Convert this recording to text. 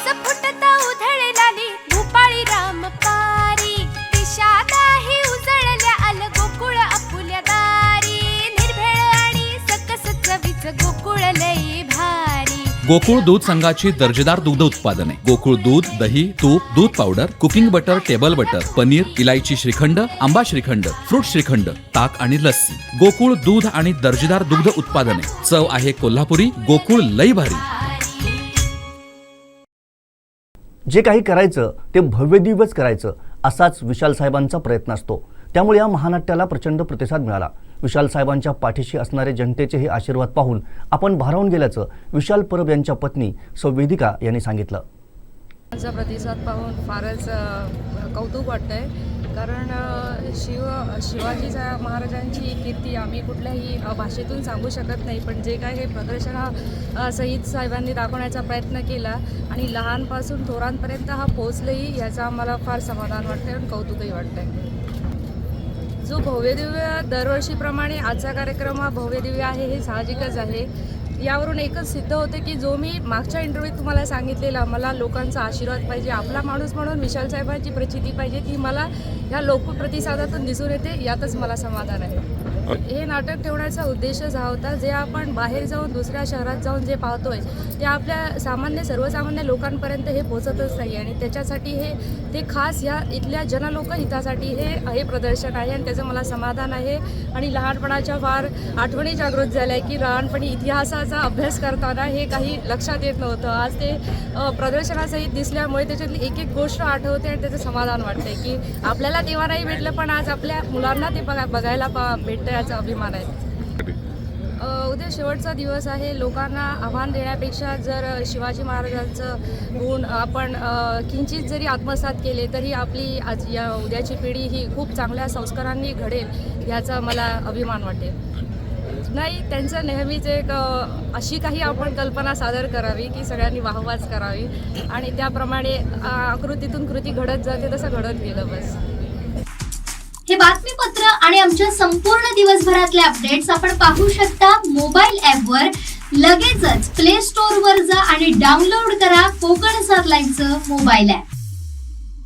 रस फुटता उधळलाली भूपाळी रामपारी दिशादाही उजळल्या आल गोकुळ आपुल्या दारी निर्भेळ आणि सकस चवीच गोकुळ लई भारी। गोकुळ दूध संघाची दर्जेदार दुग्ध उत्पादने गोकुळ दूध, दही, तूप, दूध powder, cooking butter, table butter, paneer, इलायची श्रीखंड, आंबा श्रीखंड, फ्रूट श्रीखंड, ताक आणि लस्सी। गोकुळ दूध आणि दर्जेदार दुग्ध उत्पादने, चव आहे कोल्हापुरी, गोकुळ लई भारी। जे काही करायचं ते भव्यदिव्यच करायचं असाच विशाल साहेबांचा प्रयत्न असतो। त्यामुळे या महानाट्याला प्रचंड प्रतिसाद मिळाला। विशाल साहेबांच्या पाठीशी असणारे जनतेचे हे आशीर्वाद पाहून आपण भारावून गेल्याचं विशाल परब यांच्या पत्नी वेदिका यांनी सांगितलं। प्रतिसाद पाहून फारच कौतुक वाटतंय, कारण शिवाजी महाराजांची कीर्ती आम्ही कुठल्याही भाषेतून सांगू शकत नाही, पण जे काय हे प्रदर्शन शहीद साहेबांनी दाखवण्याचा प्रयत्न केला आणि लहानपासून थोरांपर्यंत हा पोहोचलेही याचा आम्हाला फार समाधान वाटतंय आणि कौतुकही वाटतंय। जो भव्यदिव्य दरवर्षीप्रमाणे आजचा कार्यक्रम हा भव्यदिव्य आहे हे साहजिकच आहे। यावरून एकच सिद्ध होते की जो मी मागच्या इंटरव्ह्यूत तुम्हाला सांगितलेला मला लोकांचा आशीर्वाद पाहिजे, आपला माणूस म्हणून विशाल साहेबांची प्रचिती पाहिजे, ती मला या लोकप्रतिसादातून दिसून येते, यातच मला समाधान आहे। हे नाटक ठेवण्याचा उद्देशच हा होता, जे आपण बाहेर जाऊन दुसऱ्या शहरात जाऊन जे पाहतोय ते आपल्या सर्वसामान्य लोकांपर्यंत हे पोहोचतच नाही आणि त्याच्यासाठी ते खास या इथल्या जनलोक हितासाठी हे प्रदर्शन आहे आणि त्याचं मला समाधान आहे। आणि लहानपणाच्या फार आठवणी जागृत झाल्या की लहानपणी इतिहासाचा अभ्यास करताना हे काही लक्षात येत नव्हतं, आज ते प्रदर्शनासहित दिसल्यामुळे त्याच्यातली एक एक गोष्ट आठवते आणि त्याचं समाधान वाटते की आपल्याला तेव्हा नाही भेटलं पण आज आपल्या मुलांना ते बघायला भेटतं, याचा अभिमान आहे। उद्या शेवटचा दिवस आहे, लोकांना आव्हान देण्यापेक्षा जर शिवाजी महाराजांचं गुण आपण किंचित जरी आत्मसात केले तरी आपली आज या उद्याची पिढी ही खूप चांगल्या संस्कारांनी घडेल, याचा मला अभिमान वाटेल। नाही, त्यांचं नेहमीच एक अशी काही आपण कल्पना सादर करावी की सगळ्यांनी वाहवाच करावी आणि त्याप्रमाणे आकृतीतून कृती घडत जाते तसं घडत गेलं बस। हे बातमीपत्र आणि आमच्या संपूर्ण दिवसभरातले अपडेट्स आपण पाहू शकता मोबाईल ॲपवर। लगेचच प्ले स्टोअरवर जा आणि डाउनलोड करा कोकण 7 लाईव्हचं मोबाईल ॲप।